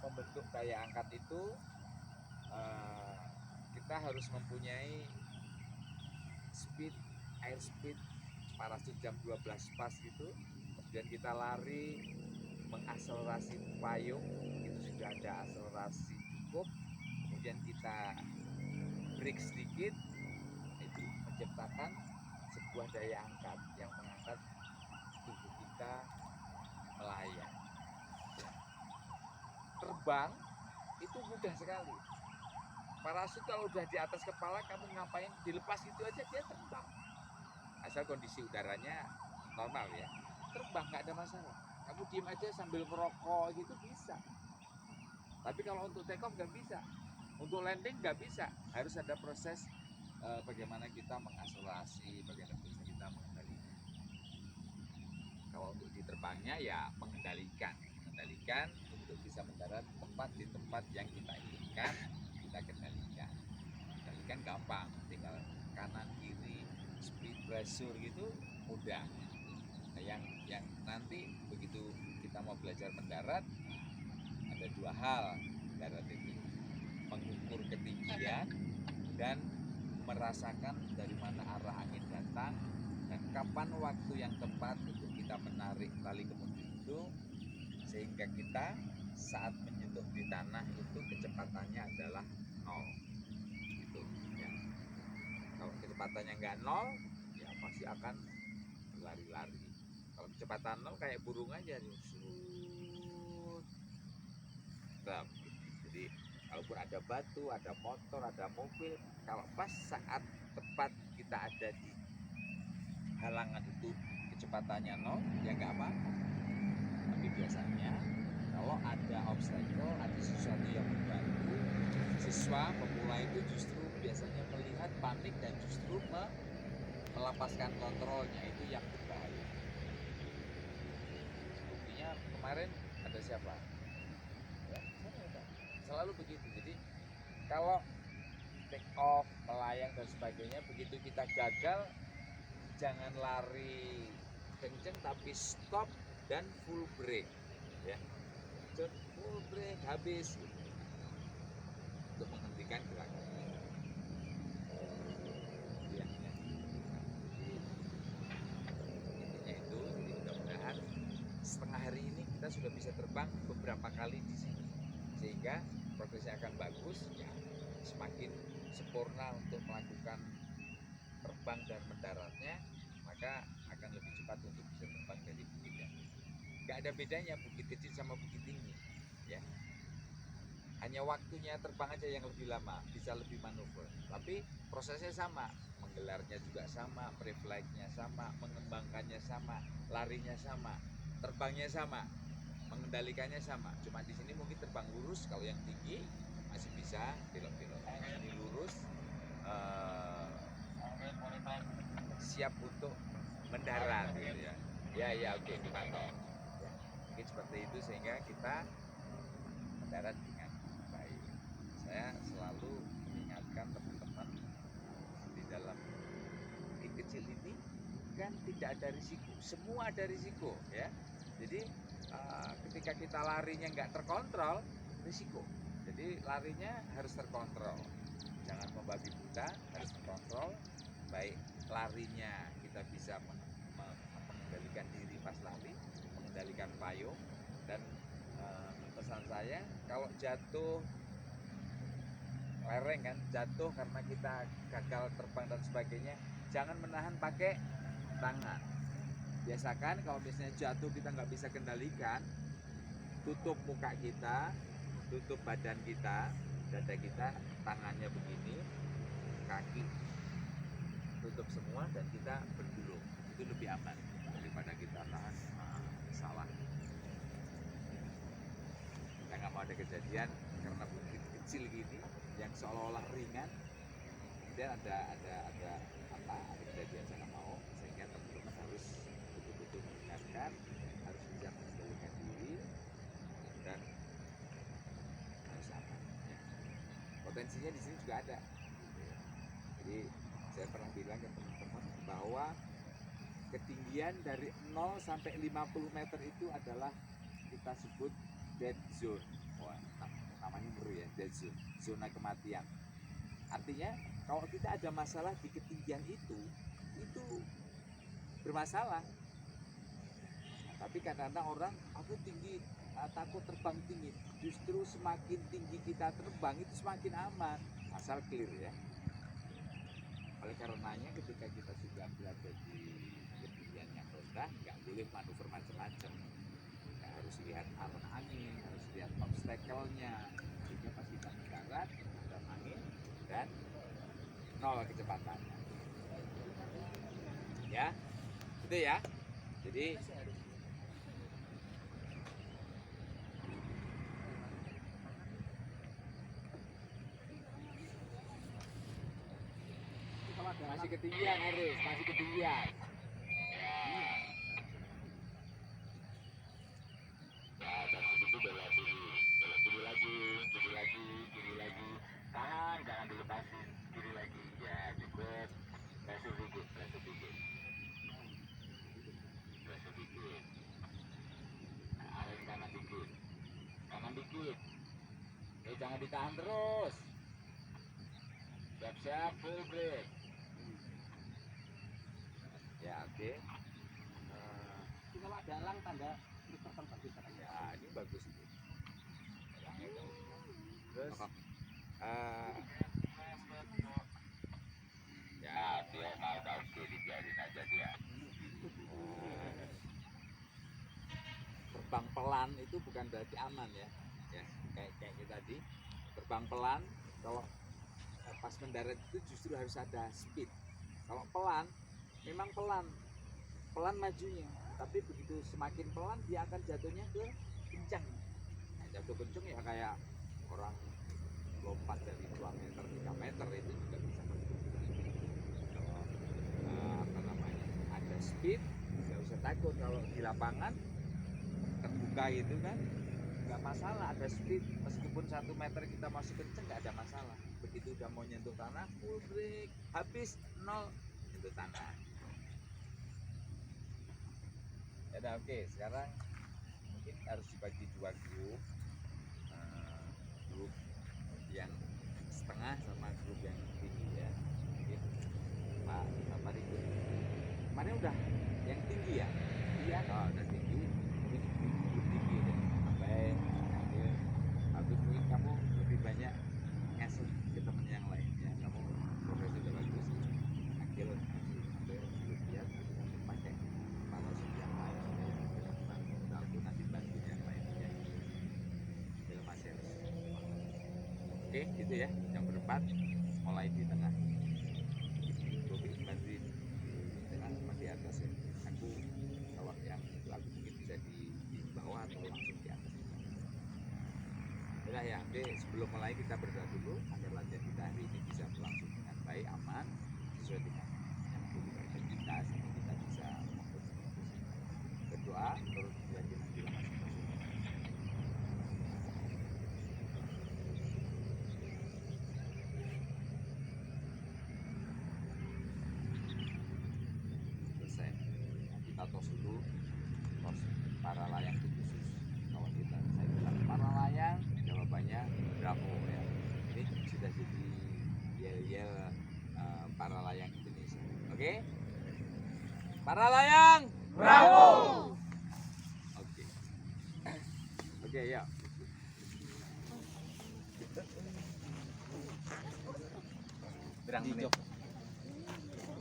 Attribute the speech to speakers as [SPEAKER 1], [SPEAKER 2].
[SPEAKER 1] membentuk daya angkat itu kita harus mempunyai air speed parasut jam 12 pas gitu. Kemudian kita lari mengakselerasi payung, itu sudah ada akselerasi cukup. Kemudian kita break sedikit, itu menciptakan sebuah daya angkat yang mengangkat tubuh kita melayang. Terbang itu mudah sekali. Parasut kalau udah di atas kepala, kamu ngapain, dilepas itu aja dia terbang. Asal kondisi udaranya normal ya, terbang nggak ada masalah. Kamu diem aja sambil ngerokok gitu bisa. Tapi kalau untuk take off nggak bisa, untuk landing nggak bisa, harus ada proses bagaimana kita mengakselerasi, bagaimana kita mengendalikan. Kalau untuk diterbangnya ya mengendalikan untuk bisa mendarat tepat di tempat yang kita inginkan, kita kendalikan. Kendalikan gampang, tinggal kanan kiri speed pressure gitu mudah. Nah, yang nanti begitu kita mau belajar mendarat, ada dua hal darat itu: mengukur ketinggian dan merasakan dari mana arah angin datang dan kapan waktu yang tepat untuk kita menarik tali kemudi itu, sehingga kita saat menyentuh di tanah itu kecepatannya adalah 0 gitu ya. Kalau kecepatannya nggak 0 ya pasti akan berlari-lari. Kalau kecepatan 0 kayak burung aja nih, jadi kalaupun ada batu, ada motor, ada mobil, kalau pas saat tepat kita ada di halangan itu kecepatannya 0 ya nggak apa-apa. Tapi biasanya kalau ada obstacle, ada sesuatu yang mengganggu, siswa pemula itu justru biasanya melihat, panik, dan justru melepaskan kontrolnya. Itu yang berbahaya. Buktinya kemarin ada siapa? Ya, selalu begitu. Jadi kalau take off, melayang dan sebagainya, begitu kita gagal, jangan lari kenceng tapi stop dan full break ya. Full break habis untuk menghentikan gerakan ya, ya. Intinya itu. Jadi mudah-mudahan setengah hari ini kita sudah bisa terbang beberapa kali di sini, sehingga progresnya akan bagus ya, semakin sempurna untuk melakukan terbang dan mendaratnya, maka akan lebih cepat untuk bisa terbang dari bukit yang nggak ada bedanya bukit kecil sama bukit tinggi ya. Hanya waktunya terbang aja yang lebih lama, bisa lebih manuver, tapi prosesnya sama, menggelarnya juga sama, pre-flightnya sama, mengembangkannya sama, larinya sama, terbangnya sama, mengendalikannya sama. Cuma di sini mungkin terbang lurus, kalau yang tinggi masih bisa belok-belok. Ini lurus, siap untuk mendarat gitu ya. Ya oke, dipantau. Ya, mungkin seperti itu sehingga kita mendarat dengan baik. Saya selalu mengingatkan teman-teman di dalam bukit kecil ini kan tidak ada risiko, semua ada risiko ya. Jadi ketika kita larinya nggak terkontrol, risiko. Jadi larinya harus terkontrol, jangan membabi buta, harus terkontrol. Baik larinya kita bisa mengendalikan diri pas lari, mengendalikan payung, dan pesan saya kalau jatuh lereng kan, jatuh karena kita gagal terbang dan sebagainya, jangan menahan pakai tangan. Biasakan kalau misalnya jatuh kita nggak bisa kendalikan, tutup muka kita, tutup badan kita, dada kita, tangannya begini, kaki tutup semua, dan kita bergulung. Itu lebih aman daripada kita tahan salah. Kita nggak mau ada kejadian karena bukit kecil gini yang seolah-olah ringan, kemudian ada kejadian saya nggak mau, sehingga teman-teman harus betul-betul mengingatkan, harus bisa mengendalikan diri dan harus aman. Ya. Potensinya di sini juga ada. Jadi saya pernah bilang ke teman-teman bahwa ketinggian dari 0 sampai 50 meter itu adalah kita sebut dead zone. Wah, namanya ngeri ya, dead zone, zona kematian. Artinya kalau kita ada masalah di ketinggian itu bermasalah. Nah, tapi kadang-kadang orang, aku tinggi, takut terbang tinggi. Justru semakin tinggi kita terbang itu semakin aman, asal clear ya. Oleh karenanya ketika kita sudah berada di ketinggian yang rendah, nggak boleh manuver macam-macam. Nggak harus lihat arah angin, harus lihat obstacle-nya. Sehingga pas kita mendarat, ada angin dan nol kecepatannya. Ya, itu ya. Jadi masih ketinggian harus, masih ketinggian. Nah, dari situ belok kiri lagi, kiri lagi. Tahan, jangan dilepasin, kiri lagi. Ya, cukup. Pressure dikit. Nah, arahin kanan dikit. Jangan ditahan terus. Siap-siap, full brake. Ya, oke.
[SPEAKER 2] Kalau ada lang tanda tertentu
[SPEAKER 1] Ya, ini bagus itu. Terus ya dia mau tahu diri, biarin aja dia. Terbang pelan itu bukan berarti aman ya. Ya, kayak kita tadi. Terbang pelan kalau pas mendarat itu justru harus ada speed. Kalau pelan, memang pelan majunya. Tapi begitu semakin pelan dia akan jatuhnya ke kencang. Nah, jatuh kencang ya kayak orang lompat dari 2 meter, 3 meter itu juga bisa. Kalau apa namanya, ada speed, nggak usah takut. Kalau di lapangan terbuka itu kan nggak masalah, ada speed. Meskipun 1 meter kita masih kenceng nggak ada masalah. Begitu udah mau nyentuh tanah, full brake, habis 0 nyentuh tanah. Ya, oke. Sekarang mungkin harus dibagi 2 grup. Grup yang setengah sama grup yang tinggi ya. Mungkin Pak Riko kemarin udah yang tinggi ya. Iya, udah tinggi. Mungkin grup tinggi deh. Sampai akhir. Habis mungkin kamu lebih banyak ngasih ke temen yang lain ya. Kamu progresnya udah bagus. Akhir sampai grup ya pakai parasut yang lain supaya aku nanti bantu yang lainnya. Jadi masih harus. Oke, gitu ya. Yang berempat mulai di tengah. Bobi bantuin di tengah sama di atas ya. Aku kalau yang itu aku mungkin bisa di bawah atau langsung di atas. Udah ya, oke. Sebelum mulai kita berdoa dulu agar latihan kita hari ini bisa berlangsung dengan baik, aman, sesuai dengan yang dibutuhkan kita sehingga kita bisa berdoa menurut keyakinan kita masing-masing. Selesai. Nah, kita tos dulu, tos para layang itu khusus. Kalau saya bilang para layang, jawabannya bravo ya. Ini sudah jadi yel-yel para layang Indonesia. Oke? Para layang, bravo. Oke. Oke, ya. Berang menit.